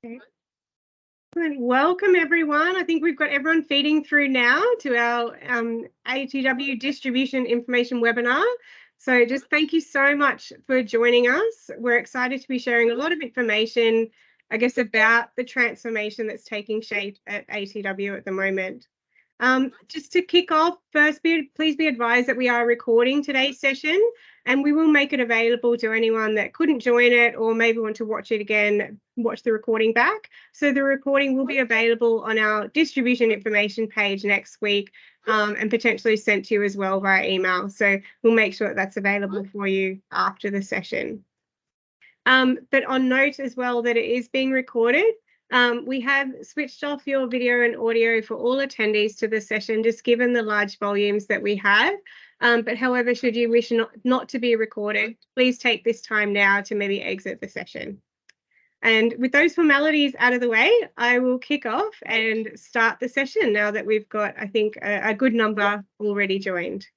Okay. Welcome everyone. I think we've got everyone feeding through now to our ATW distribution information webinar. So just thank you so much for joining us. We're excited to be sharing a lot of information, I guess, about the transformation that's taking shape at ATW at the moment. Just to kick off, first, please be advised that we are recording today's session and we will make it available to anyone that couldn't join it or maybe want to watch it again, watch the recording back. So the recording will be available on our distribution information page next week and potentially sent to you as well via email. So we'll make sure that that's available for you after the session. But on note as well that it is being recorded. We have switched off your video and audio for all attendees to the session, just given the large volumes that we have. But however, should you wish not to be recorded, please take this time now to maybe exit the session. And with those formalities out of the way, I will kick off and start the session now that we've got, I think, a good number already joined.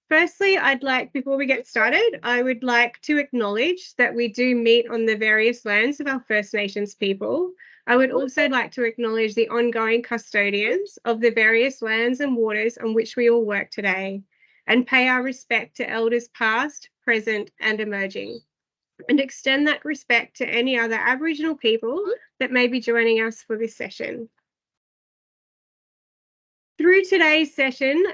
Firstly, before we get started, I would like to acknowledge that we do meet on the various lands of our First Nations people. I would also like to acknowledge the ongoing custodians of the various lands and waters on which we all work today, and pay our respect to elders past, present, and emerging, and extend that respect to any other Aboriginal people that may be joining us for this session. Through today's session,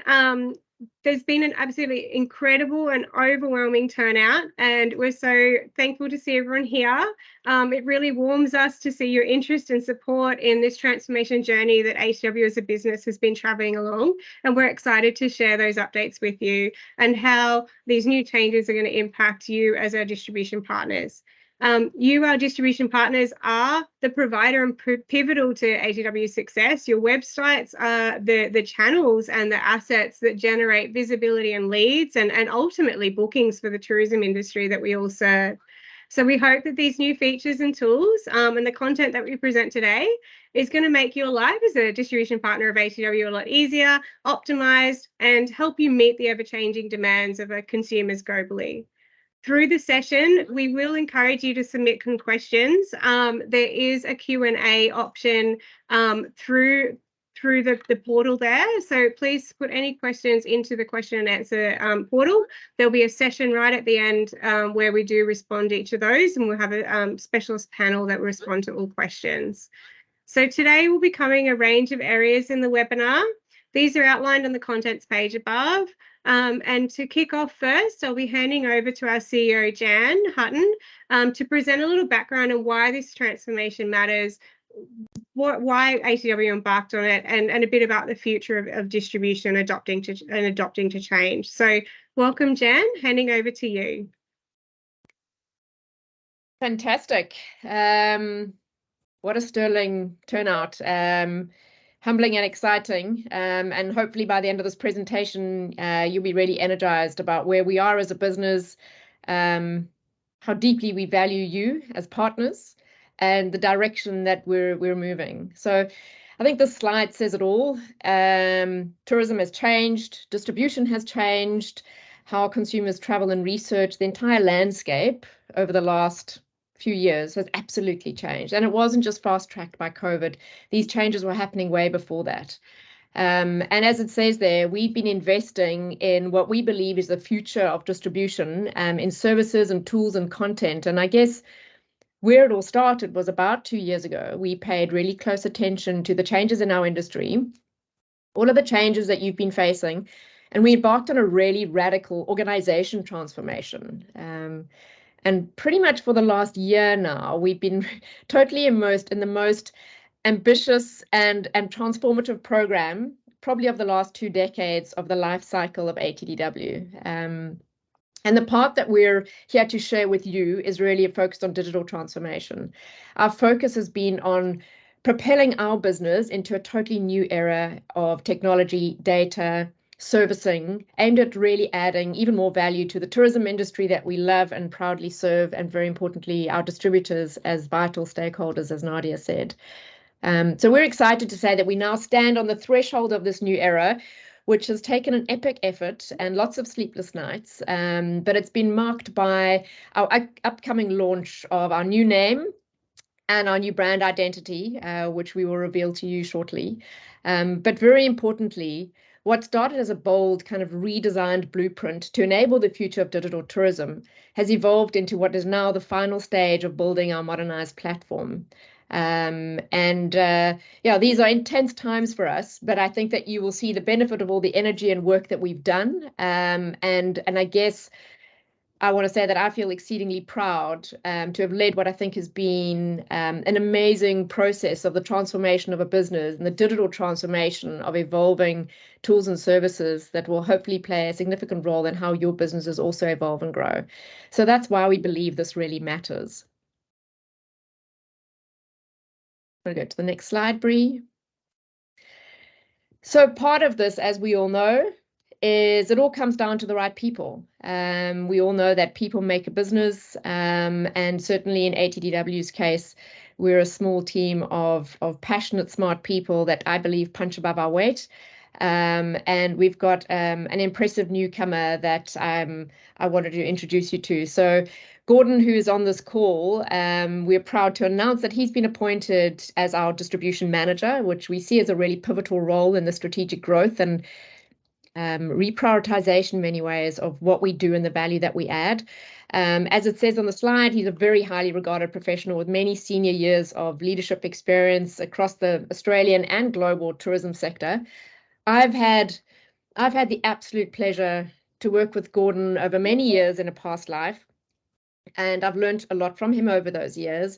there's been an absolutely incredible and overwhelming turnout, and we're so thankful to see everyone here. It really warms us to see your interest and support in this transformation journey that ATW as a business has been travelling along, and we're excited to share those updates with you and how these new changes are going to impact you as our distribution partners. You, our distribution partners, are the provider and pivotal to ATW's success. Your websites are the channels and the assets that generate visibility and leads and ultimately bookings for the tourism industry that we all serve. So we hope that these new features and tools and the content that we present today is going to make your life as a distribution partner of ATW a lot easier, optimized, and help you meet the ever-changing demands of our consumers globally. Through the session, we will encourage you to submit questions. There is a Q&A option through the portal there. So please put any questions into the question and answer portal. There'll be a session right at the end where we do respond to each of those, and we'll have a specialist panel that will respond to all questions. So today we'll be covering a range of areas in the webinar. These are outlined on the contents page above. And to kick off first, I'll be handing over to our CEO, Jan Hutton, to present a little background on why this transformation matters, why ATW embarked on it, and a bit about the future of distribution adopting to change. So welcome, Jan, handing over to you. Fantastic. What a sterling turnout. Humbling and exciting, and hopefully by the end of this presentation, you'll be really energized about where we are as a business, how deeply we value you as partners, and the direction that we're moving. So I think this slide says it all. Tourism has changed, distribution has changed, how consumers travel and research, the entire landscape over the last few years has absolutely changed, and it wasn't just fast-tracked by COVID. These changes were happening way before that. And as it says there, we've been investing in what we believe is the future of distribution, in services and tools and content. And I guess where it all started was about 2 years ago. We paid really close attention to the changes in our industry, all of the changes that you've been facing, and we embarked on a really radical organization transformation. And pretty much for the last year now, we've been totally immersed in the most ambitious and transformative program, probably of the last 2 decades of the life cycle of ATDW. And the part that we're here to share with you is really focused on digital transformation. Our focus has been on propelling our business into a totally new era of technology, data, servicing, aimed at really adding even more value to the tourism industry that we love and proudly serve, and very importantly, our distributors as vital stakeholders, as Nadia said. So we're excited to say that we now stand on the threshold of this new era, which has taken an epic effort and lots of sleepless nights, but it's been marked by our upcoming launch of our new name, and our new brand identity, which we will reveal to you shortly. But very importantly, what started as a bold kind of redesigned blueprint to enable the future of digital tourism has evolved into what is now the final stage of building our modernized platform. Yeah, these are intense times for us, but I think that you will see the benefit of all the energy and work that we've done. And I guess I want to say that I feel exceedingly proud to have led what I think has been an amazing process of the transformation of a business and the digital transformation of evolving tools and services that will hopefully play a significant role in how your businesses also evolve and grow. So that's why we believe this really matters. I'm going to go to the next slide, Bree. So part of this, as we all know, is it all comes down to the right people. We all know that people make a business, and certainly in ATDW's case, we're a small team of passionate, smart people that I believe punch above our weight. And we've got an impressive newcomer that I wanted to introduce you to. So Gordon, who is on this call, we're proud to announce that he's been appointed as our distribution manager, which we see as a really pivotal role in the strategic growth and reprioritization in many ways of what we do and the value that we add. As it says on the slide, he's a very highly regarded professional with many senior years of leadership experience across the Australian and global tourism sector. I've had the absolute pleasure to work with Gordon over many years in a past life, and I've learned a lot from him over those years.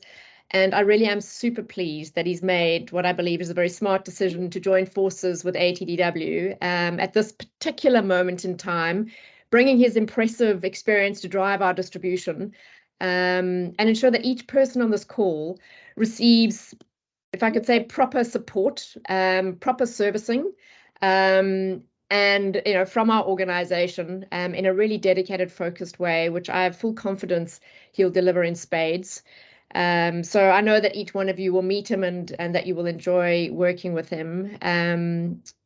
And I really am super pleased that he's made what I believe is a very smart decision to join forces with ATDW at this particular moment in time, bringing his impressive experience to drive our distribution and ensure that each person on this call receives, if I could say, proper support, proper servicing, and from our organization in a really dedicated, focused way, which I have full confidence he'll deliver in spades. So I know that each one of you will meet him and that you will enjoy working with him.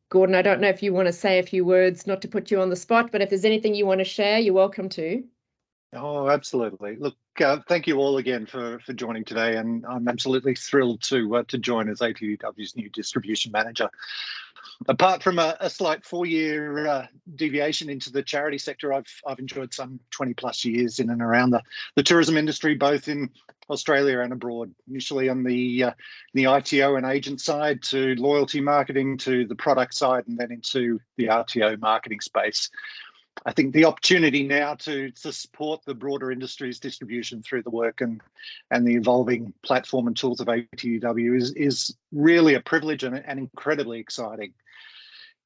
Gordon, I don't know if you want to say a few words, not to put you on the spot, but if there's anything you want to share, you're welcome to. Oh, absolutely. Look, thank you all again for joining today, and I'm absolutely thrilled to join as ATDW's new distribution manager. Apart from a slight 4-year deviation into the charity sector, I've enjoyed some 20 plus years in and around the tourism industry, both in Australia and abroad. Initially on the ITO and agent side, to loyalty marketing, to the product side, and then into the RTO marketing space. I think the opportunity now to support the broader industry's distribution through the work and the evolving platform and tools of ATDW is really a privilege and incredibly exciting.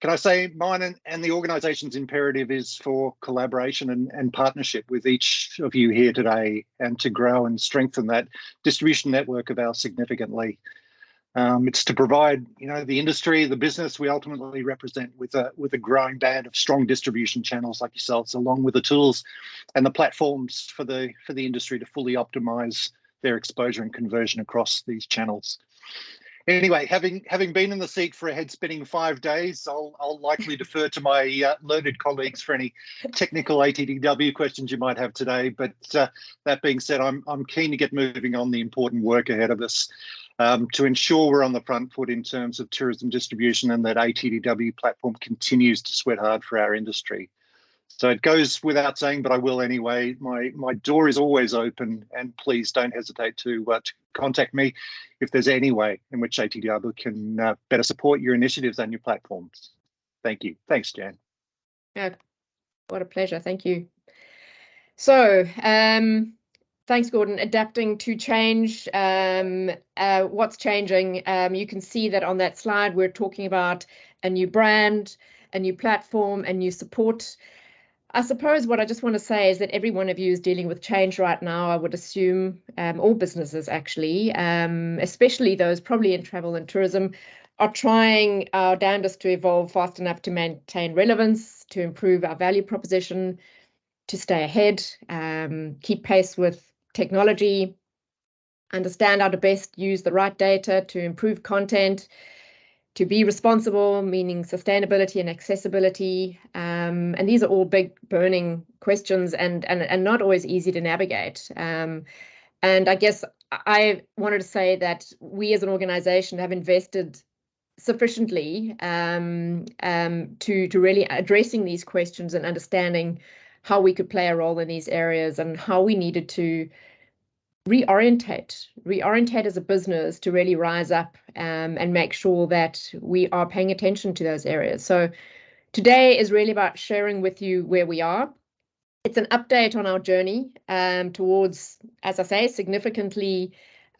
Can I say mine and the organisation's imperative is for collaboration and partnership with each of you here today, and to grow and strengthen that distribution network of ours significantly. It's to provide, the industry, the business we ultimately represent with a growing band of strong distribution channels like yourselves, along with the tools and the platforms for the industry to fully optimize their exposure and conversion across these channels. Anyway, having been in the seat for a head-spinning 5 days, I'll likely defer to my learned colleagues for any technical ATDW questions you might have today. But that being said, I'm keen to get moving on the important work ahead of us to ensure we're on the front foot in terms of tourism distribution, and that ATDW platform continues to sweat hard for our industry. So it goes without saying, but I will anyway. My door is always open, and please don't hesitate to contact me if there's any way in which ATDW can better support your initiatives and your platforms. Thank you. Thanks, Jan. Yeah, what a pleasure. Thank you. So, thanks, Gordon. Adapting to change. What's changing? You can see that on that slide, we're talking about a new brand, a new platform, and new support. I suppose what I just want to say is that every one of you is dealing with change right now, I would assume, all businesses actually, especially those probably in travel and tourism, are trying our damnedest to evolve fast enough to maintain relevance, to improve our value proposition, to stay ahead, keep pace with technology, understand how to best use the right data to improve content, to be responsible, meaning sustainability and accessibility. And these are all big burning questions and not always easy to navigate. And And I guess I wanted to say that we as an organization have invested sufficiently to really addressing these questions and understanding how we could play a role in these areas and how we needed to reorientate as a business to really rise up and make sure that we are paying attention to those areas. So today is really about sharing with you where we are. It's an update on our journey towards, as I say, significantly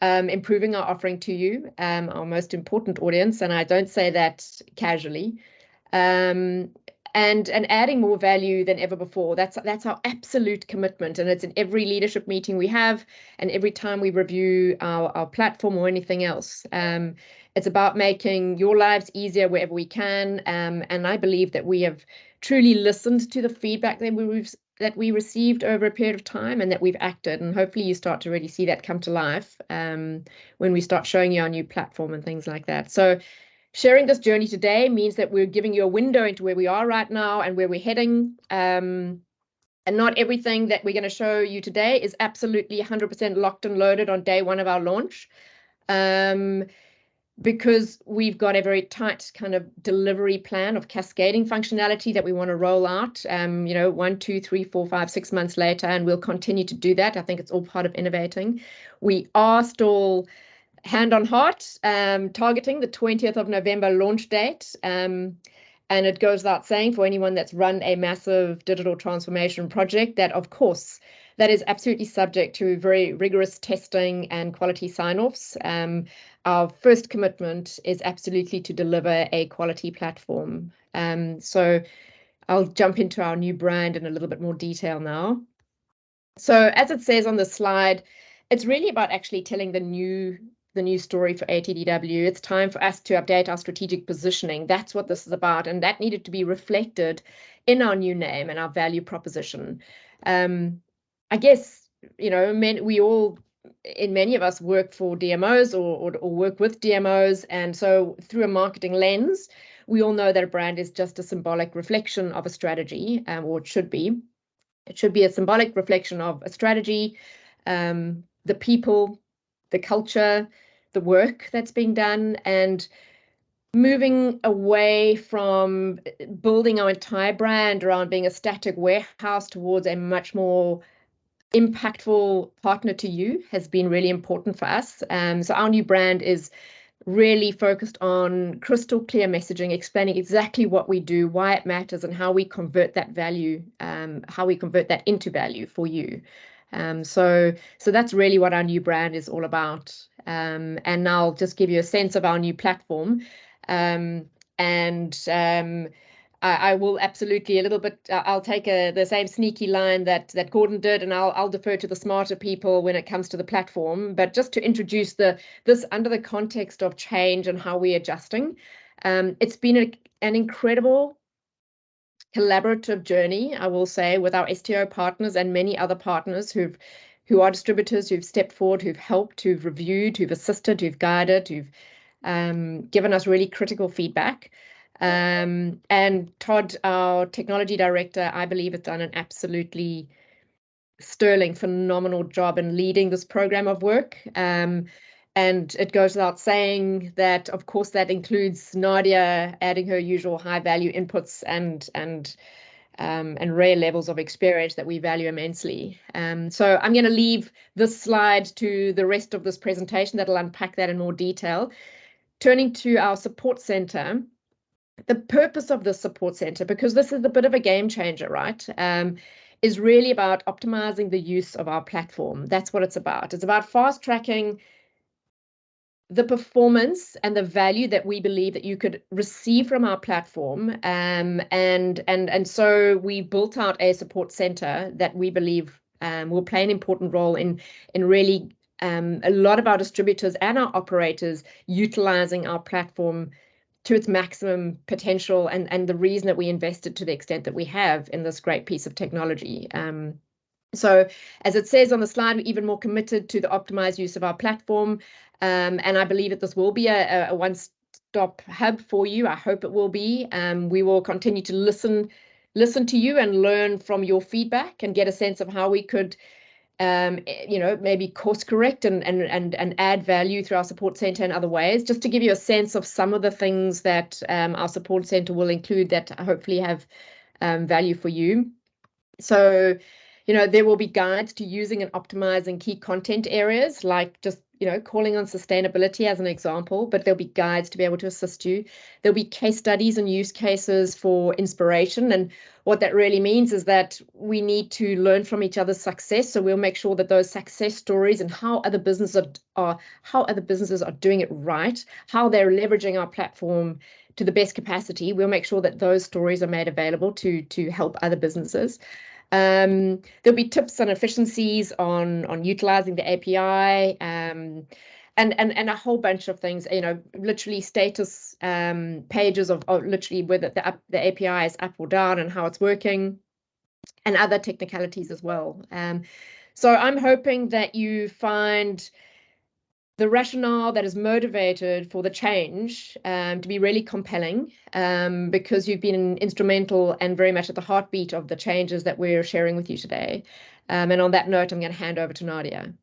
improving our offering to you, our most important audience, and I don't say that casually, and adding more value than ever before. That's our absolute commitment, and it's in every leadership meeting we have, and every time we review our platform or anything else. It's about making your lives easier wherever we can, and I believe that we have truly listened to the feedback that we received over a period of time, and that we've acted, and hopefully you start to really see that come to life when we start showing you our new platform and things like that. So sharing this journey today means that we're giving you a window into where we are right now and where we're heading. And not everything that we're going to show you today is absolutely 100% locked and loaded on day one of our launch. Because we've got a very tight kind of delivery plan of cascading functionality that we want to roll out, 1, 2, 3, 4, 5, 6 months later, and we'll continue to do that. I think it's all part of innovating. We are still hand on heart, targeting the 20th of November launch date. And it goes without saying for anyone that's run a massive digital transformation project that, of course, that is absolutely subject to very rigorous testing and quality sign-offs. Our first commitment is absolutely to deliver a quality platform. So I'll jump into our new brand in a little bit more detail now. So as it says on the slide, it's really about actually telling the new story for ATDW. It's time for us to update our strategic positioning. That's what this is about, and that needed to be reflected in our new name and our value proposition. I guess, many of us work for DMOs or work with DMOs, and so through a marketing lens, we all know that a brand is just a symbolic reflection of a strategy, or it should be. It should be a symbolic reflection of a strategy, the people, the culture, the work that's being done, and moving away from building our entire brand around being a static warehouse towards a much more impactful partner to you has been really important for us. So our new brand is really focused on crystal clear messaging, explaining exactly what we do, why it matters, and how we convert that value, how we convert that into value for you. So that's really what our new brand is all about. And now I'll just give you a sense of our new platform. I will absolutely a little bit, I'll take the same sneaky line that Gordon did, and I'll defer to the smarter people when it comes to the platform. But just to introduce this under the context of change and how we're adjusting, it's been an incredible collaborative journey, I will say, with our STO partners and many other partners who are distributors, who've stepped forward, who've helped, who've reviewed, who've assisted, who've guided, who've given us really critical feedback. And Todd, our technology director, I believe has done an absolutely sterling, phenomenal job in leading this program of work. And it goes without saying that, of course, that includes Nadia adding her usual high value inputs and rare levels of experience that we value immensely. So I'm going to leave this slide to the rest of this presentation that'll unpack that in more detail. Turning to our support center, the purpose of the support center, because this is a bit of a game changer, right, is really about optimizing the use of our platform. That's what it's about. It's about fast tracking the performance and the value that we believe that you could receive from our platform. And so we built out a support center that we believe will play an important role in really a lot of our distributors and our operators utilizing our platform to its maximum potential, and the reason that we invested to the extent that we have in this great piece of technology. So as it says on the slide, we're even more committed to the optimized use of our platform. And I believe that this will be a one-stop hub for you. I hope it will be. We will continue to listen to you and learn from your feedback and get a sense of how we could maybe course correct and add value through our support center in other ways, just to give you a sense of some of the things that our support center will include that hopefully have value for you. So, there will be guides to using and optimizing key content areas, like just, calling on sustainability as an example, but there'll be guides to be able to assist you. There'll be case studies and use cases for inspiration. And what that really means is that we need to learn from each other's success. So we'll make sure that those success stories and how other businesses are doing it right, how they're leveraging our platform to the best capacity, we'll make sure that those stories are made available to help other businesses. There'll be tips and efficiencies on utilizing the API, and a whole bunch of things, literally status pages of literally whether the API is up or down and how it's working, and other technicalities as well. So I'm hoping that you find the rationale that is motivated for the change to be really compelling, because you've been instrumental and very much at the heartbeat of the changes that we're sharing with you today. And on that note, I'm going to hand over to Nadia.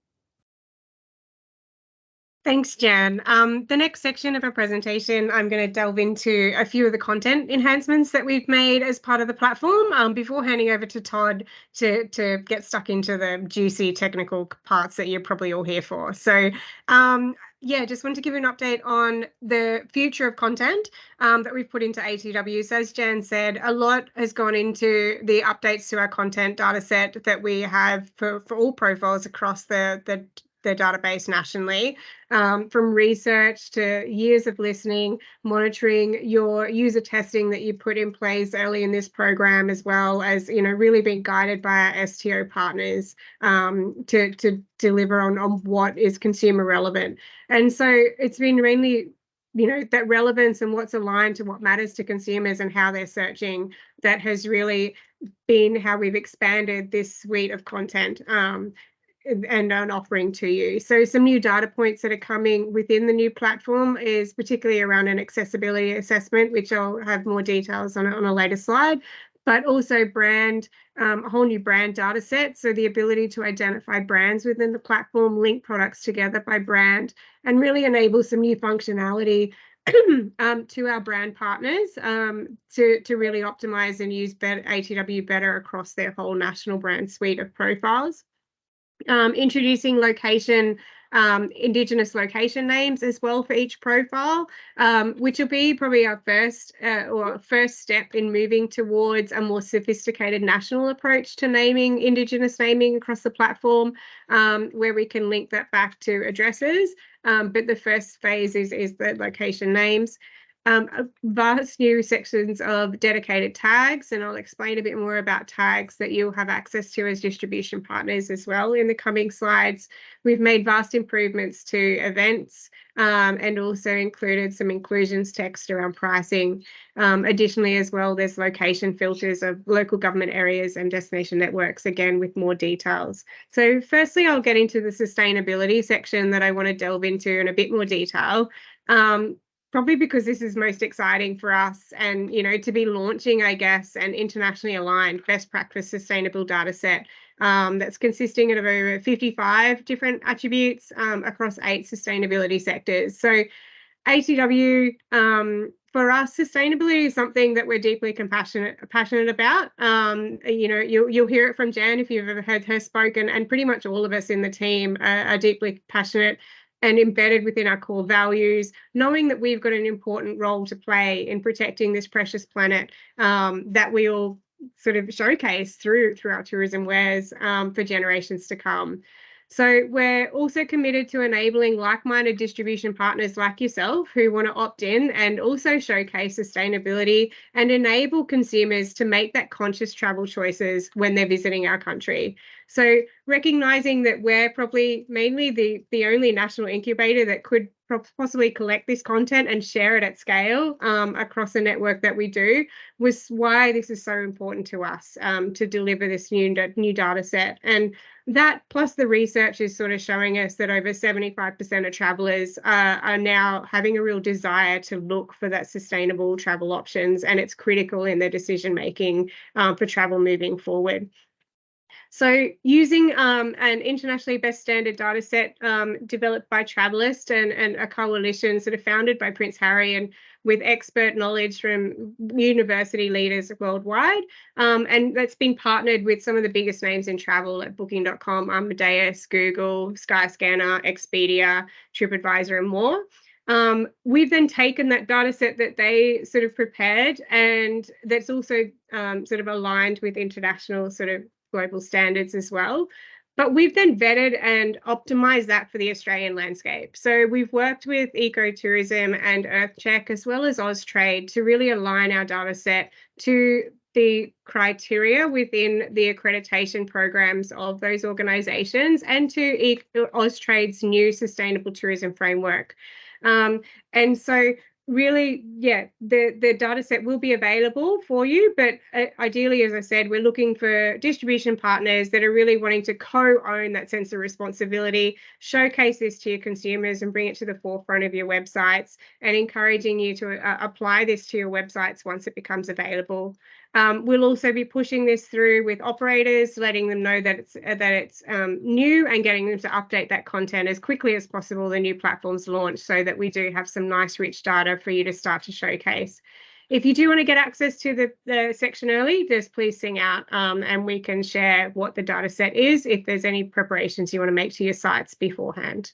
Thanks, Jan. The next section of our presentation, I'm going to delve into a few of the content enhancements that we've made as part of the platform, before handing over to Todd to get stuck into the juicy technical parts that you're probably all here for. So, just want to give you an update on the future of content that we've put into ATW. So as Jan said, a lot has gone into the updates to our content data set that we have for all profiles across the database nationally, from research to years of listening, monitoring your user testing that you put in place early in this program, as well as, really being guided by our STO partners to deliver on what is consumer relevant. And so it's been mainly, that relevance and what's aligned to what matters to consumers and how they're searching that has really been how we've expanded this suite of content and an offering to you. So some new data points that are coming within the new platform is particularly around an accessibility assessment, which I'll have more details on a later slide, but also a whole new brand data set. So the ability to identify brands within the platform, link products together by brand, and really enable some new functionality to our brand partners to really optimize and use ATW better across their whole national brand suite of profiles. Introducing Indigenous location names as well for each profile, which will be probably our first step in moving towards a more sophisticated national approach to Indigenous naming across the platform, where we can link that back to addresses. But the first phase is the location names. Vast new sections of dedicated tags, and I'll explain a bit more about tags that you'll have access to as distribution partners as well in the coming slides. We've made vast improvements to events, and also included some inclusions text around pricing. Additionally, as well, there's location filters of local government areas and destination networks, again with more details. So firstly, I'll get into the sustainability section that I want to delve into in a bit more detail. Probably because this is most exciting for us, and to be launching, I guess, an internationally aligned best practice sustainable data set that's consisting of over 55 different attributes across 8 sustainability sectors. So ATW, for us, sustainability is something that we're deeply passionate about. You'll hear it from Jan if you've ever heard her spoke, and pretty much all of us in the team are deeply passionate and embedded within our core values, knowing that we've got an important role to play in protecting this precious planet that we all sort of showcase through our tourism wares for generations to come. So we're also committed to enabling like-minded distribution partners like yourself who want to opt in and also showcase sustainability and enable consumers to make that conscious travel choices when they're visiting our country. So recognizing that we're probably mainly the only national incubator that could possibly collect this content and share it at scale across the network that we do was why this is so important to us to deliver this new data set. And that plus the research is sort of showing us that over 75% of travellers are now having a real desire to look for that sustainable travel options, and it's critical in their decision making for travel moving forward. So using an internationally best standard data set developed by Travelist and a coalition sort of founded by Prince Harry and with expert knowledge from university leaders worldwide. And that's been partnered with some of the biggest names in travel at Booking.com, Amadeus, Google, Skyscanner, Expedia, TripAdvisor, and more. We've then taken that data set that they sort of prepared, and that's also sort of aligned with international sort of global standards as well. But we've then vetted and optimized that for the Australian landscape. So we've worked with Ecotourism and EarthCheck as well as Austrade to really align our data set to the criteria within the accreditation programs of those organisations and to Austrade's new sustainable tourism framework. And so really, yeah, the data set will be available for you, but ideally, as I said, we're looking for distribution partners that are really wanting to co-own that sense of responsibility, showcase this to your consumers and bring it to the forefront of your websites, and encouraging you to apply this to your websites once it becomes available. We'll also be pushing this through with operators, letting them know that it's new and getting them to update that content as quickly as possible the new platforms launch, so that we do have some nice rich data for you to start to showcase. If you do want to get access to the section early, just please sing out and we can share what the data set is if there's any preparations you want to make to your sites beforehand.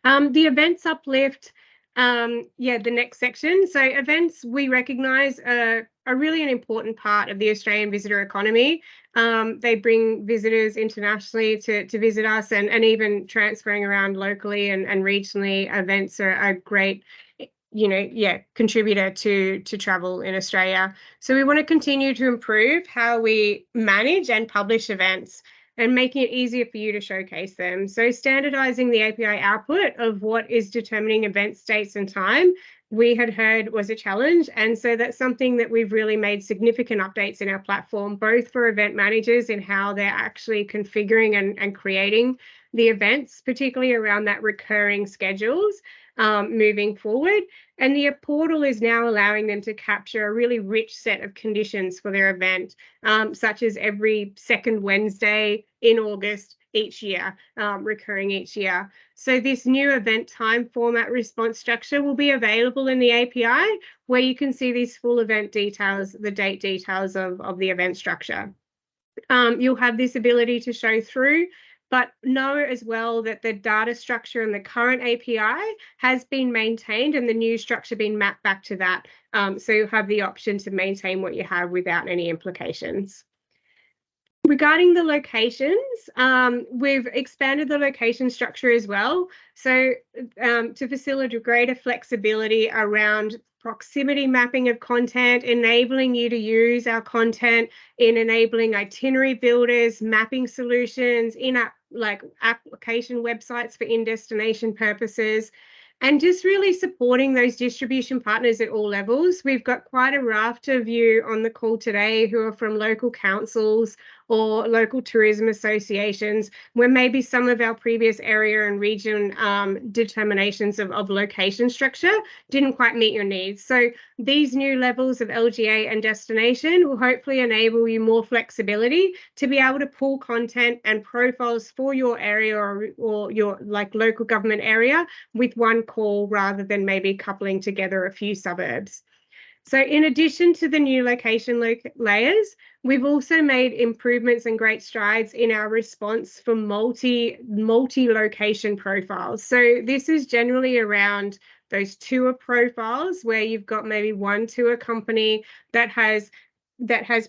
The events uplift, the next section. So events, we recognise are really an important part of the Australian visitor economy. They bring visitors internationally to visit us, and even transferring around locally and regionally. Events are a great contributor to travel in Australia. So we want to continue to improve how we manage and publish events and making it easier for you to showcase them. So standardizing the API output of what is determining event dates and time, we had heard was a challenge. And so that's something that we've really made significant updates in our platform, both for event managers in how they're actually configuring and creating the events, particularly around that recurring schedules moving forward. And the portal is now allowing them to capture a really rich set of conditions for their event, such as every second Wednesday in August each year, recurring each year. So this new event time format response structure will be available in the API, where you can see these full event details, the date details of the event structure. You'll have this ability to show through, but know as well that the data structure in the current API has been maintained and the new structure been mapped back to that. So you'll have the option to maintain what you have without any implications. Regarding the locations, we've expanded the location structure as well. So to facilitate greater flexibility around proximity mapping of content, enabling you to use our content in enabling itinerary builders, mapping solutions, in-app like application websites for in-destination purposes, and just really supporting those distribution partners at all levels. We've got quite a raft of you on the call today who are from local councils or local tourism associations, where maybe some of our previous area and region determinations of location structure didn't quite meet your needs. So these new levels of LGA and destination will hopefully enable you more flexibility to be able to pull content and profiles for your area or your local government area with one call, rather than maybe coupling together a few suburbs. So in addition to the new location layers, we've also made improvements and great strides in our response for multi-location profiles. So this is generally around those tour profiles where you've got maybe one tour company that has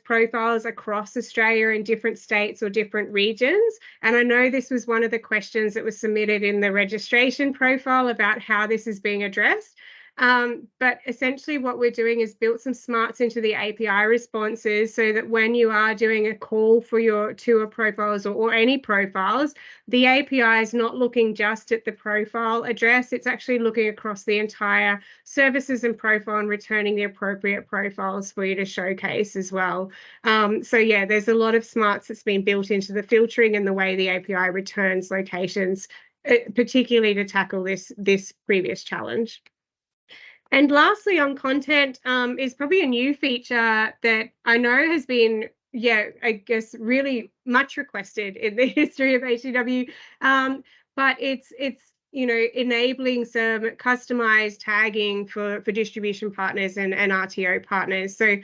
profiles across Australia in different states or different regions. And I know this was one of the questions that was submitted in the registration profile about how this is being addressed. But essentially what we're doing is built some smarts into the API responses so that when you are doing a call for your tour profiles or any profiles, the API is not looking just at the profile address. It's actually looking across the entire services and profile and returning the appropriate profiles for you to showcase as well. So yeah, there's a lot of smarts that's been built into the filtering and the way the API returns locations, particularly to tackle this previous challenge. And lastly, on content is probably a new feature that I know has been yeah, I guess really much requested in the history of ATDW. But it's enabling some customized tagging for distribution partners and RTO partners. So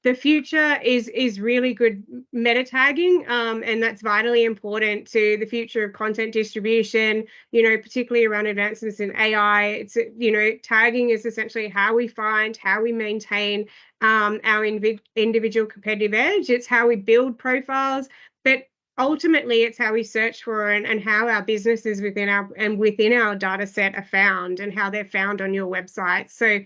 the future is really good meta tagging, and that's vitally important to the future of content distribution, particularly around advancements in AI. It's, tagging is essentially how we find, how we maintain our individual competitive edge. It's how we build profiles, but ultimately it's how we search for and how our businesses within our data set are found and how they're found on your website. So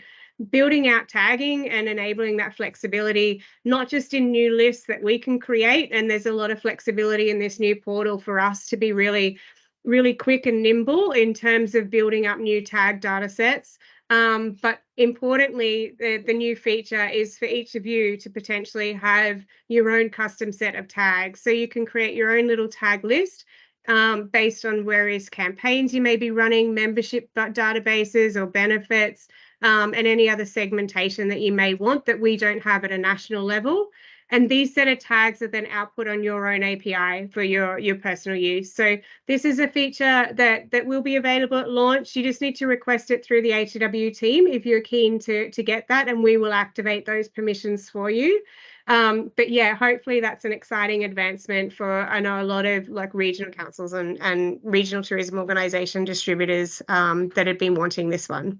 building out tagging and enabling that flexibility, not just in new lists that we can create, and there's a lot of flexibility in this new portal for us to be really, really quick and nimble in terms of building up new tag data sets. But importantly, the new feature is for each of you to potentially have your own custom set of tags. So you can create your own little tag list based on various campaigns you may be running, membership databases or benefits, and any other segmentation that you may want that we don't have at a national level. And these set of tags are then output on your own API for your personal use. So this is a feature that will be available at launch. You just need to request it through the ATW team if you're keen to get that, and we will activate those permissions for you. But yeah, hopefully that's an exciting advancement for, I know, a lot of regional councils and regional tourism organisation distributors that have been wanting this one.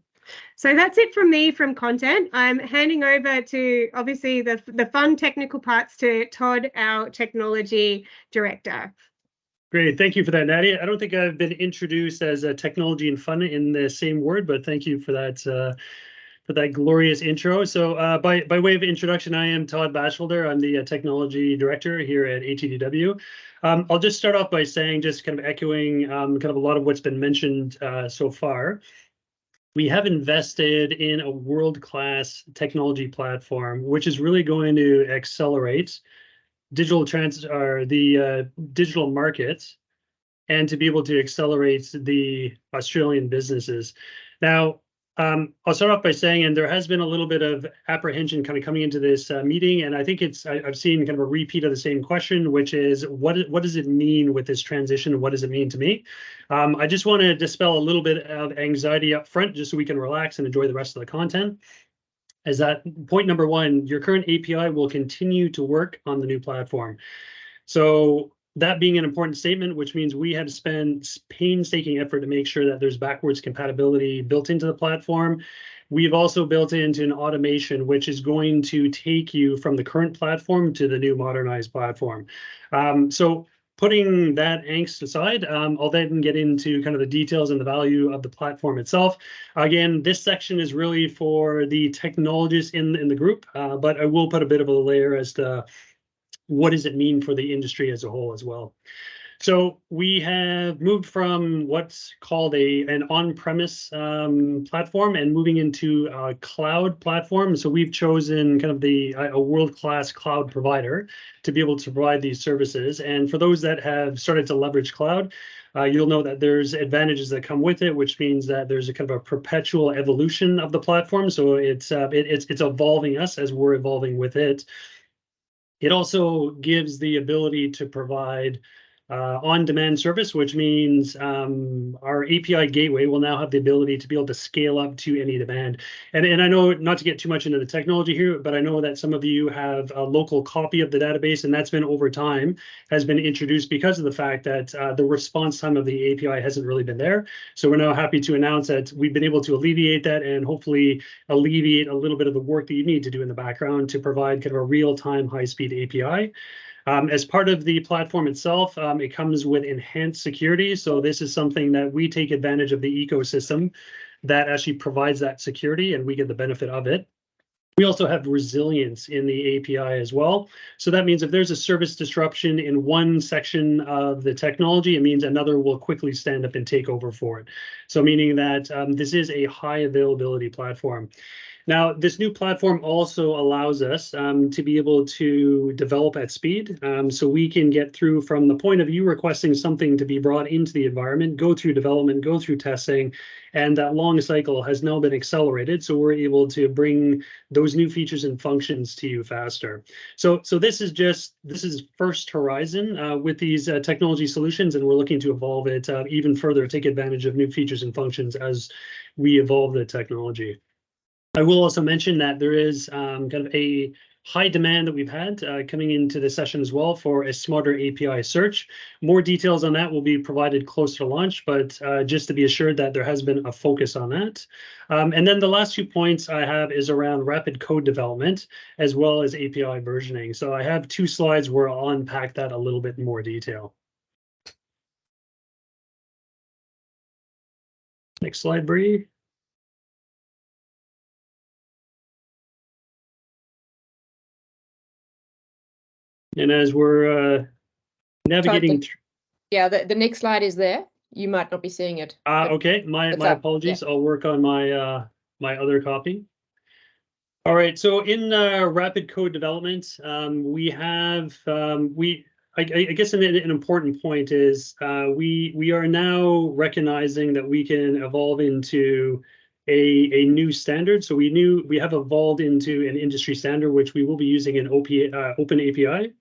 So that's it from me from content. I'm handing over to, obviously, the fun technical parts to Todd, our technology director. Great. Thank you for that, Nadia. I don't think I've been introduced as a technology and fun in the same word, but thank you for that glorious intro. So by way of introduction, I am Todd Batchelder. I'm the technology director here at ATDW. I'll just start off by saying, just kind of echoing kind of a lot of what's been mentioned so far. We have invested in a world-class technology platform, which is really going to accelerate the digital markets, and to be able to accelerate the Australian businesses. Now, I'll start off by saying, and there has been a little bit of apprehension kind of coming into this meeting, and I think I've seen kind of a repeat of the same question, which is what does it mean with this transition, and what does it mean to me? I just want to dispel a little bit of anxiety up front, just so we can relax and enjoy the rest of the content. Is that point number one, your current API will continue to work on the new platform. So that being an important statement, which means we have spent painstaking effort to make sure that there's backwards compatibility built into the platform. We've also built into an automation, which is going to take you from the current platform to the new modernized platform. So putting that angst aside, I'll then get into kind of the details and the value of the platform itself. Again, this section is really for the technologists in the group, but I will put a bit of a layer as to what does it mean for the industry as a whole as well. So we have moved from what's called an on-premise platform and moving into a cloud platform. So we've chosen kind of a world-class cloud provider to be able to provide these services. And for those that have started to leverage cloud, you'll know that there's advantages that come with it, which means that there's a kind of a perpetual evolution of the platform. So it's evolving us as we're evolving with it. It also gives the ability to provide on-demand service, which means our API gateway will now have the ability to be able to scale up to any demand. And I know, not to get too much into the technology here, but I know that some of you have a local copy of the database, and that's been over time has been introduced because of the fact that the response time of the API hasn't really been there. So we're now happy to announce that we've been able to alleviate that and hopefully alleviate a little bit of the work that you need to do in the background to provide kind of a real-time high-speed API. As part of the platform itself, it comes with enhanced security. So this is something that we take advantage of the ecosystem that actually provides that security, and we get the benefit of it. We also have resilience in the API as well. So that means if there's a service disruption in one section of the technology, it means another will quickly stand up and take over for it. So meaning that this is a high availability platform. Now, this new platform also allows us to be able to develop at speed. So we can get through from the point of you requesting something to be brought into the environment, go through development, go through testing, and that long cycle has now been accelerated. So we're able to bring those new features and functions to you faster. So this is first horizon with these technology solutions, and we're looking to evolve it even further, take advantage of new features and functions as we evolve the technology. I will also mention that there is kind of a high demand that we've had coming into the session as well for a smarter API search. More details on that will be provided closer to launch, but just to be assured that there has been a focus on that. And then the last 2 points I have is around rapid code development as well as API versioning. So I have 2 slides where I'll unpack that a little bit in more detail. Next slide, Bree. And as we're navigating, yeah, the next slide is there. You might not be seeing it. Okay, my apologies. Yeah. I'll work on my my other copy. All right, so in rapid code development, we have I guess an important point is we are now recognizing that we can evolve into a new standard. So we have evolved into an industry standard, which we will be using an open API.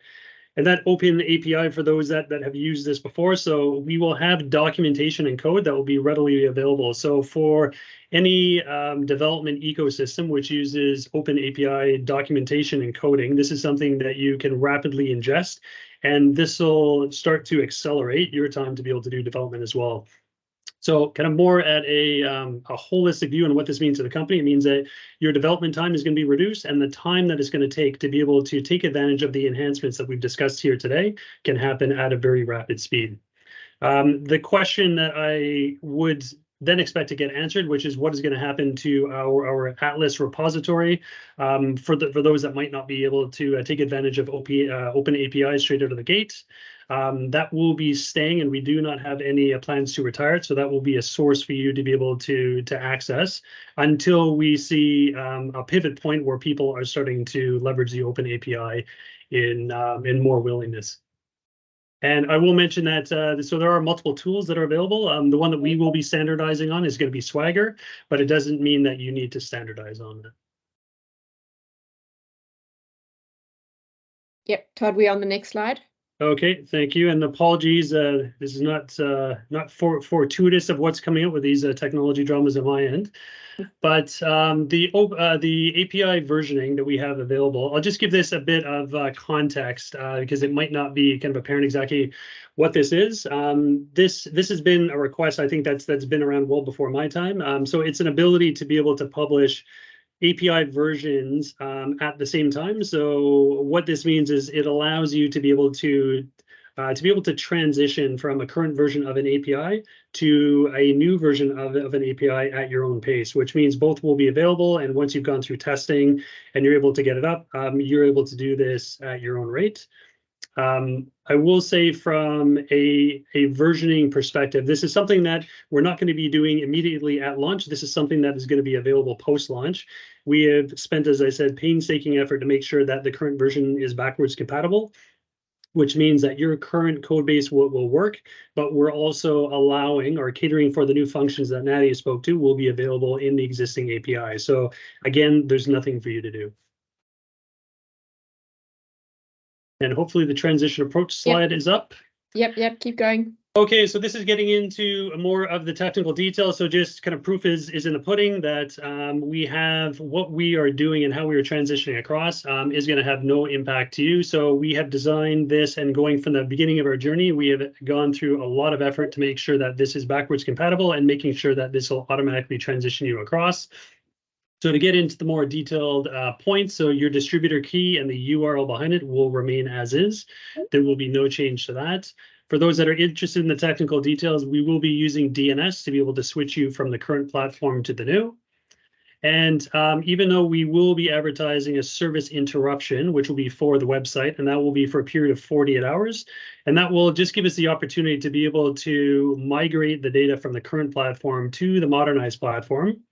And that open API for those that have used this before, so we will have documentation and code that will be readily available. So for any development ecosystem which uses open API documentation and coding, this is something that you can rapidly ingest, and this will start to accelerate your time to be able to do development as well. So kind of more at a holistic view on what this means to the company. It means that your development time is going to be reduced, and the time that it's going to take to be able to take advantage of the enhancements that we've discussed here today can happen at a very rapid speed. The question that I would then expect to get answered, which is what is going to happen to our Atlas repository for those that might not be able to take advantage of open API straight out of the gate. That will be staying, and we do not have any plans to retire it. So that will be a source for you to be able to access until we see a pivot point where people are starting to leverage the open API in more willingness. And I will mention that, so there are multiple tools that are available. The one that we will be standardizing on is going to be Swagger, but it doesn't mean that you need to standardize on it. Yep, Todd, we're on the next slide. Okay, thank you, and apologies. This is not fortuitous of what's coming up with these technology dramas on my end, but the API versioning that we have available, I'll just give this a bit of context because it might not be kind of apparent exactly what this is. This has been a request, I think that's been around well before my time. So it's an ability to be able to publish API versions at the same time. So what this means is it allows you to be able to transition from a current version of an API to a new version of an API at your own pace, which means both will be available. And once you've gone through testing and you're able to get it up, you're able to do this at your own rate. I will say from a versioning perspective, this is something that we're not going to be doing immediately at launch. This is something that is going to be available post-launch. We have spent, as I said, painstaking effort to make sure that the current version is backwards compatible, which means that your current code base will work, but we're also allowing or catering for the new functions that Nadia spoke to will be available in the existing API. So again, there's nothing for you to do. And hopefully the transition approach slide is up. Yep, keep going. Okay, so this is getting into more of the technical details. So just kind of proof is in the pudding that we have what we are doing and how we are transitioning across is going to have no impact to you. So we have designed this, and going from the beginning of our journey, we have gone through a lot of effort to make sure that this is backwards compatible and making sure that this will automatically transition you across. So to get into the more detailed points, so your distributor key and the URL behind it will remain as is. There will be no change to that. For those that are interested in the technical details, we will be using DNS to be able to switch you from the current platform to the new. And even though we will be advertising a service interruption, which will be for the website, and that will be for a period of 48 hours, and that will just give us the opportunity to be able to migrate the data from the current platform to the Modernised platform.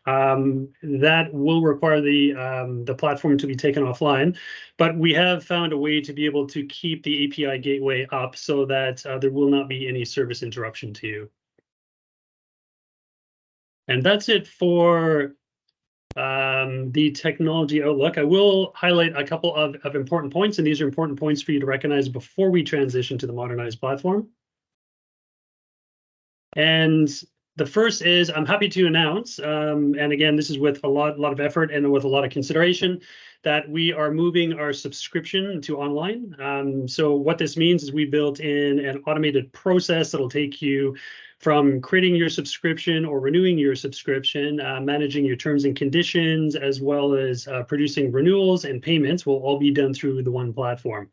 that will require the platform to be taken offline. But we have found a way to be able to keep the API gateway up so that there will not be any service interruption to you. And that's it for the technology outlook. I will highlight a couple of important points, and these are important points for you to recognize before we transition to the Modernised platform. And the first is I'm happy to announce, and again, this is with a lot of effort and with a lot of consideration, that we are moving our subscription to online. So what this means is we built in an automated process that'll take you from creating your subscription or renewing your subscription, managing your terms and conditions, as well as producing renewals and payments will all be done through the one platform.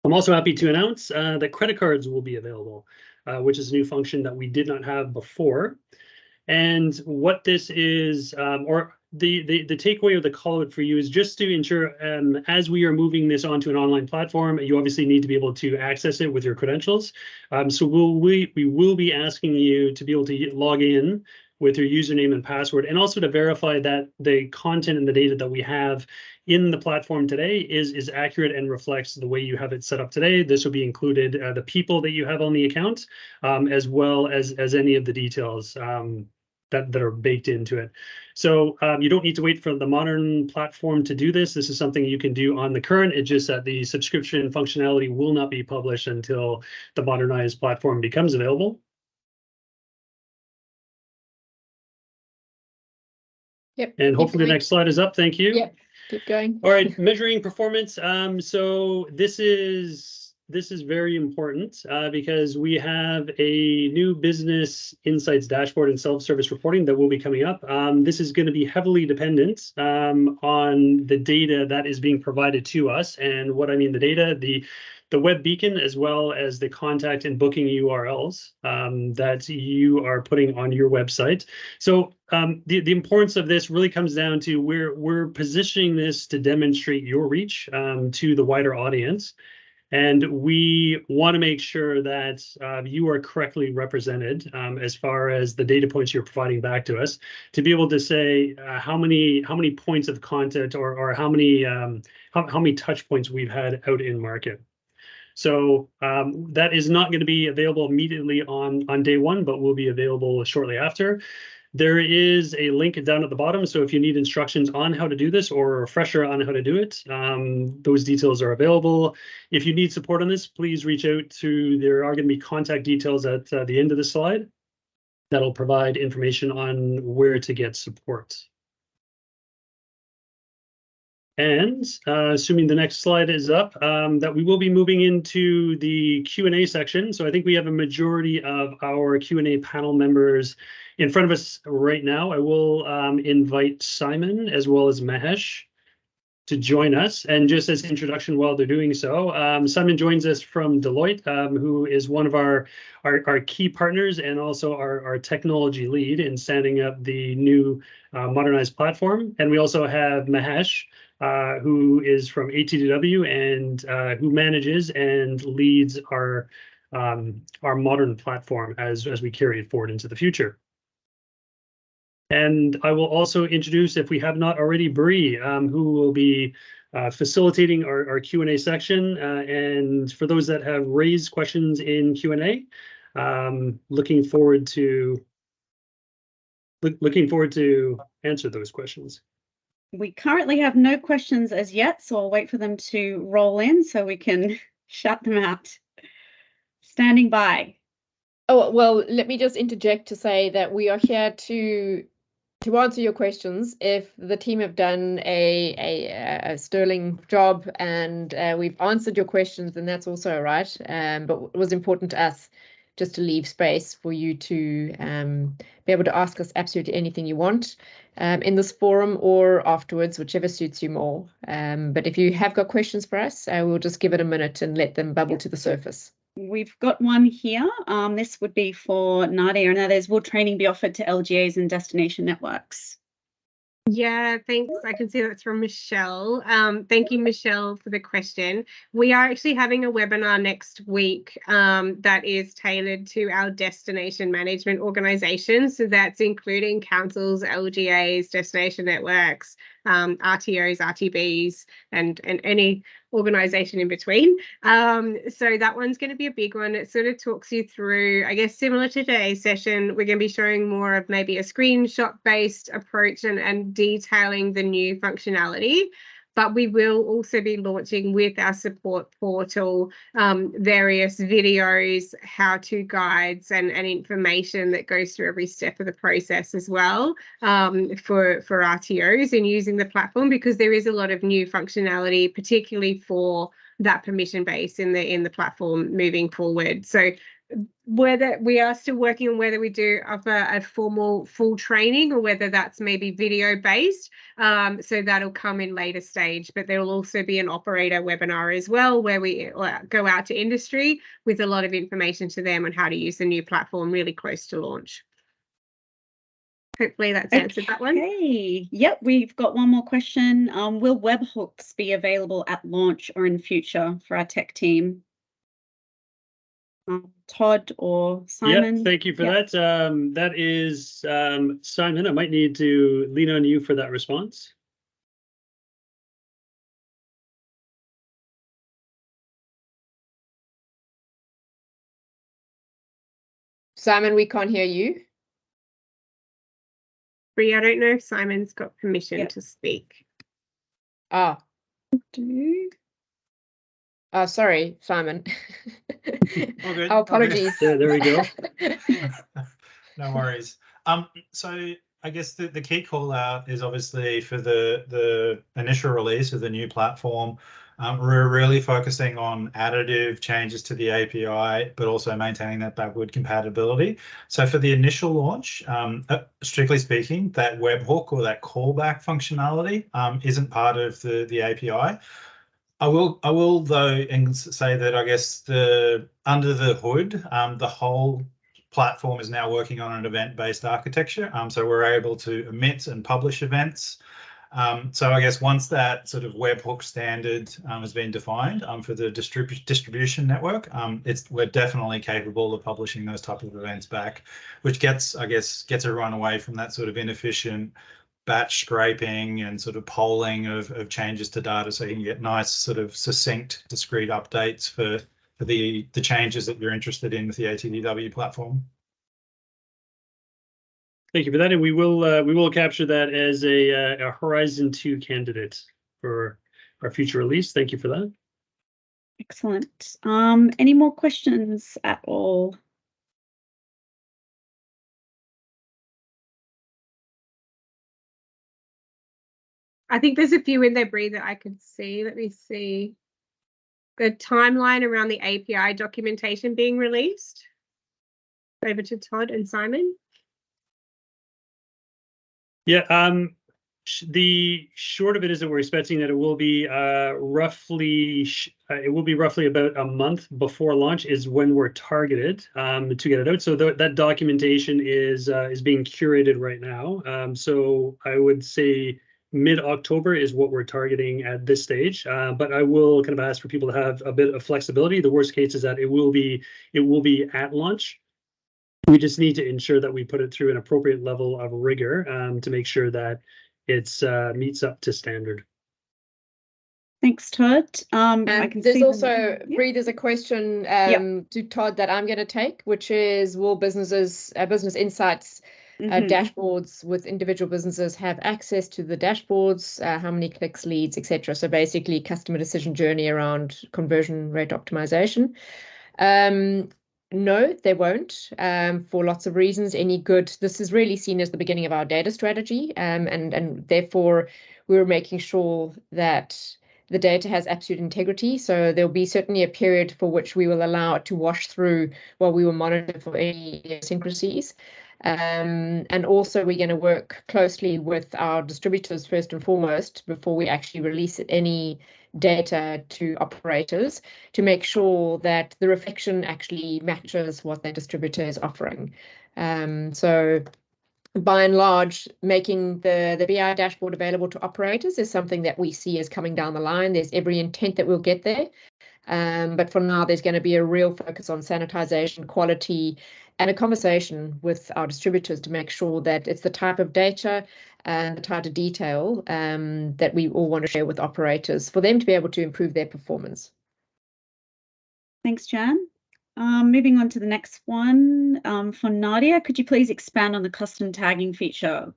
I'm also happy to announce that credit cards will be available, which is a new function that we did not have before. And what this is, or the takeaway or the call out for you is just to ensure, as we are moving this onto an online platform, you obviously need to be able to access it with your credentials. So we will be asking you to be able to log in with your username and password, and also to verify that the content and the data that we have in the platform today is accurate and reflects the way you have it set up today. This will be included the people that you have on the account, as well as any of the details that are baked into it. So you don't need to wait for the modern platform to do this. This is something you can do on the current. It's just that the subscription functionality will not be published until the Modernized platform becomes available. Yep. And hopefully the next slide is up. Thank you. Yep. Keep going. All right, measuring performance. So this is very important because we have a new business insights dashboard and self-service reporting that will be coming up. This is going to be heavily dependent on the data that is being provided to us. And what I mean the data, the web beacon, as well as the contact and booking URLs that you are putting on your website. So the importance of this really comes down to we're positioning this to demonstrate your reach to the wider audience. And we want to make sure that you are correctly represented as far as the data points you're providing back to us, to be able to say how many points of content or how many touch points we've had out in market. So that is not going to be available immediately on day one, but will be available shortly after. There is a link down at the bottom. So if you need instructions on how to do this or a refresher on how to do it, those details are available. If you need support on this, please reach out to, there are going to be contact details at the end of the slide that'll provide information on where to get support. And assuming the next slide is up, that we will be moving into the Q&A section. So I think we have a majority of our Q&A panel members in front of us right now. I will invite Simon as well as Mahesh to join us. And just as introduction while they're doing so, Simon joins us from Deloitte, who is one of our key partners and also our technology lead in standing up the new Modernized platform. And we also have Mahesh, who is from ATDW and who manages and leads our modern platform as we carry it forward into the future. And I will also introduce, if we have not already, Bree, who will be facilitating our Q&A section. And for those that have raised questions in Q&A, looking forward to answer those questions. We currently have no questions as yet, so I'll wait for them to roll in so we can shut them out. Standing by. Oh, well, let me just interject to say that we are here to answer your questions. If the team have done a sterling job and we've answered your questions, then that's also all right. But it was important to us just to leave space for you to be able to ask us absolutely anything you want in this forum or afterwards, whichever suits you more. But if you have got questions for us, we'll just give it a minute and let them bubble to the surface. We've got one here. This would be for Nadia, and that is, will training be offered to LGAs and destination networks? Yeah, thanks. I can see that's from Michelle. Thank you, Michelle, for the question. We are actually having a webinar next week that is tailored to our destination management organisation. So that's including councils, LGAs, destination networks, RTOs, RTBs, and any organisation in between. So that one's going to be a big one. It sort of talks you through, I guess, similar to today's session, we're going to be showing more of maybe a screenshot-based approach and detailing the new functionality. But we will also be launching with our support portal various videos, how-to guides, and information that goes through every step of the process as well for RTOs in using the platform, because there is a lot of new functionality, particularly for that permission base in the platform moving forward. So whether we are still working on whether we do offer a formal full training or whether that's maybe video based, so that'll come in later stage. But there will also be an operator webinar as well, where we go out to industry with a lot of information to them on how to use the new platform really close to launch. Hopefully that's answered that one. Okay. Yep, we've got one more question. Will webhooks be available at launch or in future for our tech team? Todd or Simon? Yeah, thank you for that. That is Simon. I might need to lean on you for that response. Simon, we can't hear you. Bree, I don't know if Simon's got permission to speak. Oh, sorry, Simon. All good. Our apologies. Yeah, there we go. No worries. So I guess the key call out is obviously for the initial release of the new platform. We're really focusing on additive changes to the API, but also maintaining that backward compatibility. So for the initial launch, strictly speaking, that webhook or that callback functionality isn't part of the API. I will though say that I guess under the hood, the whole platform is now working on an event-based architecture. So we're able to emit and publish events. So I guess once that sort of webhook standard has been defined for the distribution network, we're definitely capable of publishing those type of events back, which gets everyone away from that sort of inefficient batch scraping and sort of polling of changes to data, so you can get nice sort of succinct, discrete updates for the changes that you're interested in with the ATDW platform. Thank you for that, and we will capture that as a Horizon 2 candidate for our future release. Thank you for that. Excellent. Any more questions at all? I think there's a few in there, Bree, that I could see. Let me see. The timeline around the API documentation being released. Over to Todd and Simon. Yeah, the short of it is that we're expecting that it will be roughly about a month before launch is when we're targeted to get it out. So that documentation is being curated right now. So I would say mid-October is what we're targeting at this stage. But I will kind of ask for people to have a bit of flexibility. The worst case is that it will be at launch. We just need to ensure that we put it through an appropriate level of rigor to make sure that it's meets up to standard. Thanks, Todd. There's also, Bree, there's a question to Todd that I'm going to take, which is, will business insights dashboards with individual businesses have access to the dashboards, how many clicks, leads, etc. So basically customer decision journey around conversion rate optimization. No, they won't, for lots of reasons. This is really seen as the beginning of our data strategy, and therefore we're making sure that the data has absolute integrity. So there'll be certainly a period for which we will allow it to wash through while we will monitor for any idiosyncrasies. And also we're going to work closely with our distributors first and foremost before we actually release any data to operators to make sure that the reflection actually matches what their distributor is offering. So by and large, making the BI dashboard available to operators is something that we see as coming down the line. There's every intent that we'll get there. But for now, there's going to be a real focus on sanitization, quality, and a conversation with our distributors to make sure that it's the type of data and the type of detail that we all want to share with operators for them to be able to improve their performance. Thanks, Jan. Moving on to the next one, for Nadia, could you please expand on the custom tagging feature?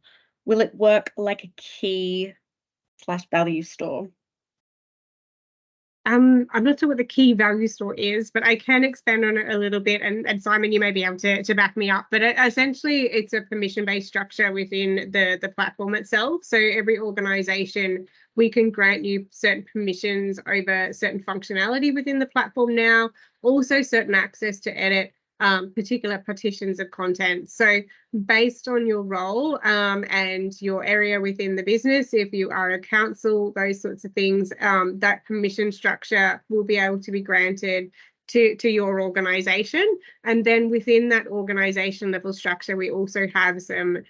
Will it work like a key/value store? I'm not sure what the key value store is, but I can expand on it a little bit. And Simon, you may be able to back me up. But essentially, it's a permission-based structure within the platform itself. So every organization, we can grant you certain permissions over certain functionality within the platform now, also certain access to edit particular partitions of content. So based on your role and your area within the business, if you are a council, those sorts of things, that permission structure will be able to be granted to your organization. And then within that organization level structure, we also have some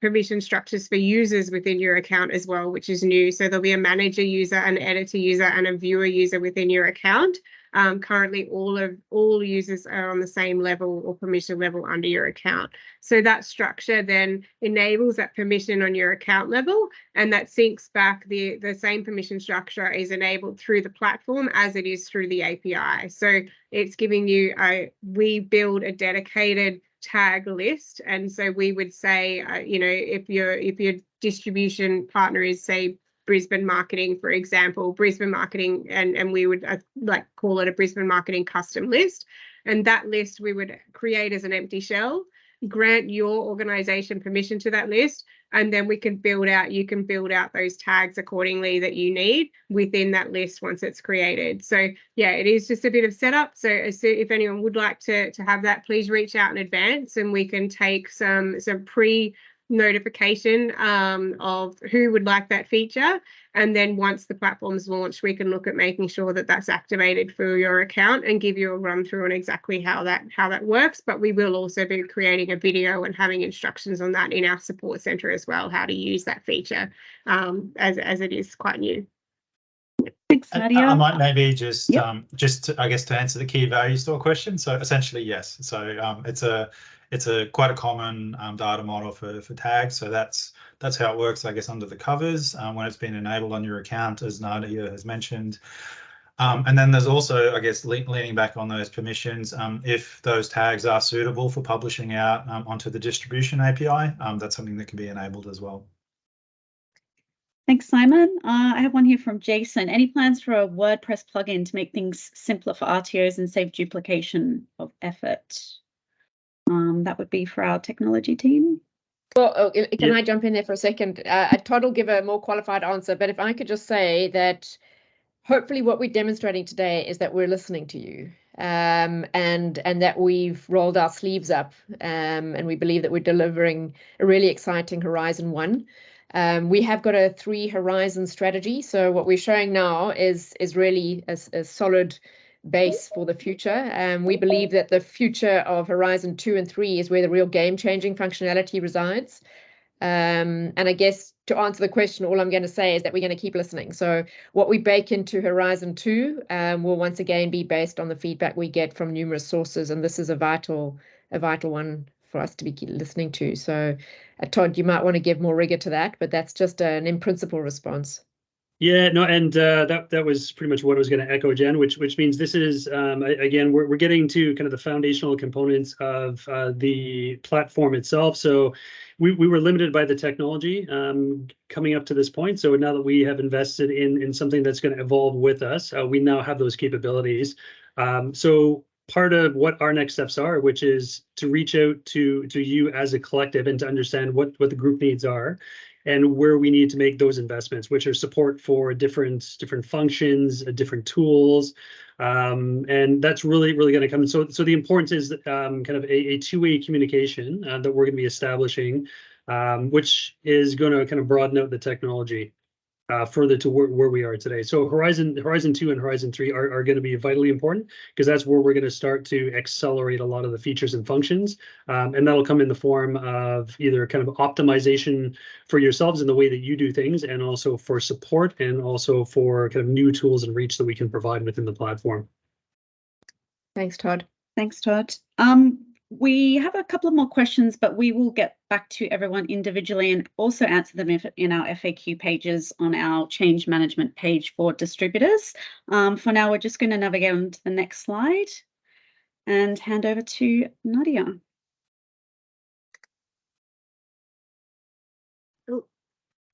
permission structures for users within your account as well, which is new. So there'll be a manager user, an editor user, and a viewer user within your account. Currently, all users are on the same level or permission level under your account. So that structure then enables that permission on your account level, and that syncs back. The same permission structure is enabled through the platform as it is through the API. So it's giving you we build a dedicated tag list, and so we would say, if your distribution partner is, say, Brisbane Marketing, for example, Brisbane Marketing, and we would call it a Brisbane Marketing custom list. And that list we would create as an empty shell, grant your organization permission to that list, and then you can build out those tags accordingly that you need within that list once it's created. So yeah, it is just a bit of setup. So if anyone would like to have that, please reach out in advance and we can take some pre-notification of who would like that feature. And then once the platform's launched, we can look at making sure that that's activated for your account and give you a run through on exactly how that works. But we will also be creating a video and having instructions on that in our support center as well, how to use that feature as it is quite new. Thanks, Nadia. I might maybe just Yep. I guess to answer the key value store question. So essentially, yes. So it's quite a common data model for tags. So that's how it works, I guess, under the covers when it's been enabled on your account, as Nadia has mentioned. And then there's also, I guess, leaning back on those permissions, if those tags are suitable for publishing out onto the distribution API, that's something that can be enabled as well. Thanks, Simon. I have one here from Jason. Any plans for a WordPress plugin to make things simpler for RTOs and save duplication of effort? That would be for our technology team. Well, can I jump in there for a second? Todd will give a more qualified answer, but if I could just say that hopefully what we're demonstrating today is that we're listening to you and that we've rolled our sleeves up and we believe that we're delivering a really exciting Horizon 1. We have got a 3 horizon strategy. So what we're showing now is really a solid base for the future. We believe that the future of Horizon 2 and 3 is where the real game-changing functionality resides. And I guess to answer the question, all I'm going to say is that we're going to keep listening. So what we bake into Horizon 2 will once again be based on the feedback we get from numerous sources, and this is a vital one for us to be listening to. So Todd, you might want to give more rigor to that, but that's just an in-principle response. Yeah, no, and that was pretty much what I was going to echo, Jen, which means this is, again, we're getting to kind of the foundational components of the platform itself. So we were limited by the technology coming up to this point. So now that we have invested in something that's going to evolve with us, we now have those capabilities. So part of what our next steps are, which is to reach out to you as a collective and to understand what the group needs are, and where we need to make those investments, which are support for different functions, different tools, and that's really going to come. So the importance is kind of a two-way communication that we're going to be establishing, which is going to kind of broaden out the technology. further to where we are today. So Horizon 2 and Horizon 3 are going to be vitally important, because that's where we're going to start to accelerate a lot of the features and functions. And that'll come in the form of either kind of optimization for yourselves in the way that you do things, and also for support, and also for kind of new tools and reach that we can provide within the platform. Thanks, Todd. Thanks, Todd. We have a couple of more questions, but we will get back to everyone individually and also answer them in our FAQ pages on our change management page for distributors. For now, we're just going to navigate on to the next slide and hand over to Nadia.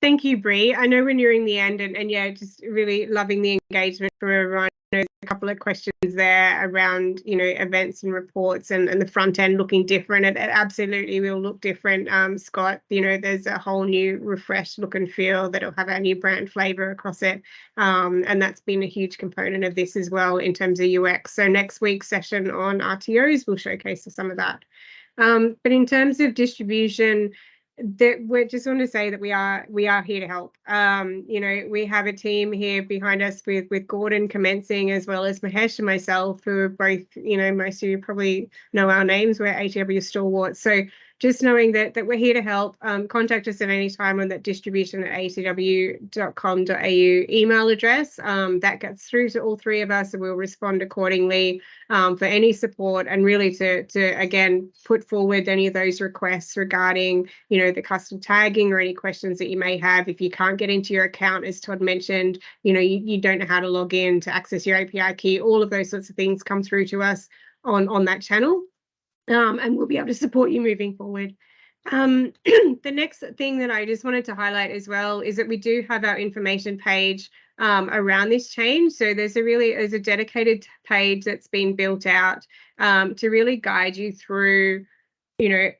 Thank you, Bree. I know we're nearing the end, and yeah, just really loving the engagement from everyone. There's a couple of questions there around, events and reports and the front end looking different. It absolutely will look different, Scott. There's a whole new refreshed look and feel that'll have our new brand flavor across it. And that's been a huge component of this as well in terms of UX. So next week's session on RTOs will showcase some of that. But in terms of distribution, we just want to say that we are here to help. We have a team here behind us with Gordon commencing, as well as Mahesh and myself, who are both, most of you probably know our names. We're ATDW stalwarts. So just knowing that we're here to help, contact us at any time on that distribution@atdw.com.au email address. That gets through to all three of us, and we'll respond accordingly for any support, and really to again put forward any of those requests regarding the custom tagging or any questions that you may have. If you can't get into your account, as Todd mentioned, you don't know how to log in to access your API key, all of those sorts of things come through to us on that channel. And we'll be able to support you moving forward. The next thing that I just wanted to highlight as well is that we do have our information page around this change. So there's a dedicated page that's been built out to really guide you through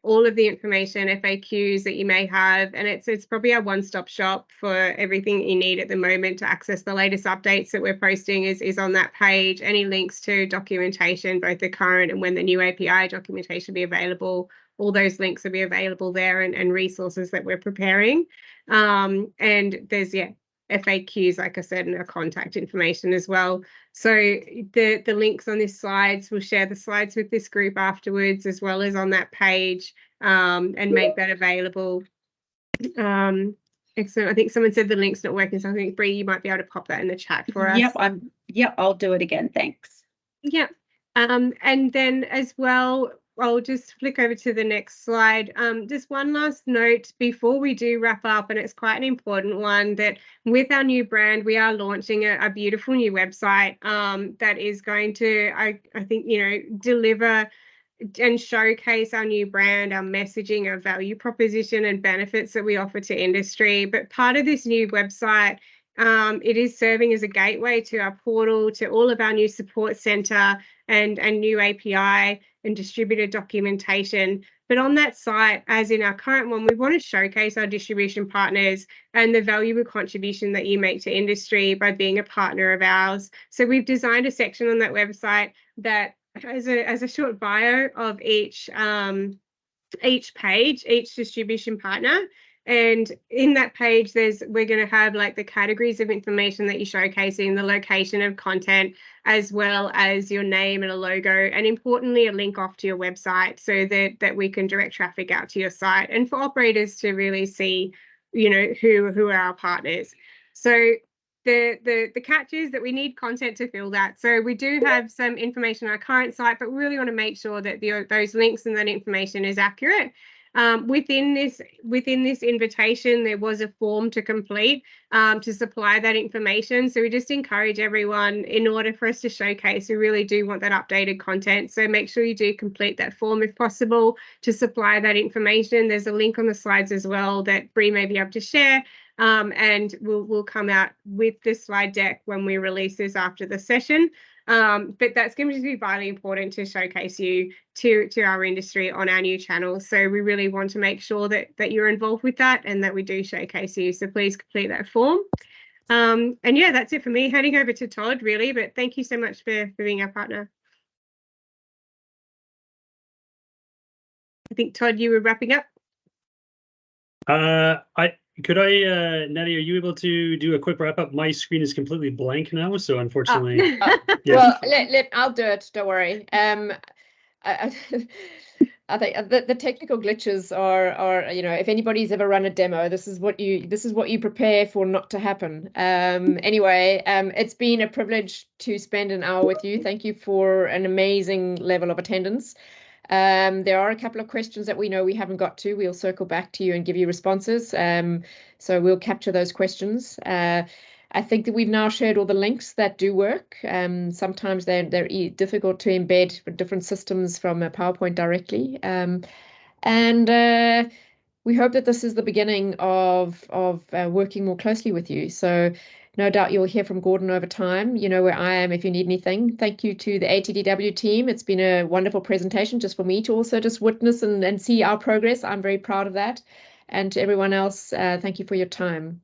all of the information, FAQs that you may have, and it's probably our one-stop shop for everything you need at the moment to access the latest updates that we're posting is on that page. Any links to documentation, both the current and when the new API documentation will be available, all those links will be available there, and resources that we're preparing. And there's FAQs, like I said, and our contact information as well. So the links on this slides, we'll share the slides with this group afterwards, as well as on that page, and make that available. Excellent. I think someone said the link's not working, so I think Bree, you might be able to pop that in the chat for us. Yep, I'll do it again. Thanks. Yep. And then as well, I'll just flick over to the next slide. Just one last note before we do wrap up, and it's quite an important one, that with our new brand, we are launching a beautiful new website that is going to, I think, deliver and showcase our new brand, our messaging, our value proposition and benefits that we offer to industry. But part of this new website, it is serving as a gateway to our portal, to all of our new support center and new API and distributor documentation. But on that site, as in our current one, we want to showcase our distribution partners and the valuable contribution that you make to industry by being a partner of ours. So we've designed a section on that website that has a short bio of each page, each distribution partner. And in that page, we're going to have like the categories of information that you're showcasing, the location of content, as well as your name and a logo, and importantly, a link off to your website, so that we can direct traffic out to your site, and for operators to really see, who are our partners. So the catch is that we need content to fill that. So we do have some information on our current site, but we really want to make sure that those links and that information is accurate. Within this invitation, there was a form to complete to supply that information. So we just encourage everyone, in order for us to showcase, we really do want that updated content. So make sure you do complete that form if possible to supply that information. There's a link on the slides as well that Bree may be able to share. And we'll come out with the slide deck when we release this after the session. But that's going to be vitally important to showcase you to our industry on our new channel. So we really want to make sure that you're involved with that and that we do showcase you. So please complete that form. And yeah, that's it for me. Handing over to Todd, really. But thank you so much for being our partner. I think, Todd, you were wrapping up. Could I, Natty, are you able to do a quick wrap up? My screen is completely blank now, so unfortunately, Well, I'll do it. Don't worry. I think the technical glitches are, you know, if anybody's ever run a demo, this is what you prepare for not to happen. Anyway, it's been a privilege to spend an hour with you. Thank you for an amazing level of attendance. There are a couple of questions that we know we haven't got to. We'll circle back to you and give you responses. So we'll capture those questions. I think that we've now shared all the links that do work. Sometimes they're difficult to embed for different systems from a PowerPoint directly. And we hope that this is the beginning of working more closely with you. So no doubt you'll hear from Gordon over time. You know where I am if you need anything. Thank you to the ATDW team. It's been a wonderful presentation just for me to also just witness and see our progress. I'm very proud of that. And to everyone else, thank you for your time.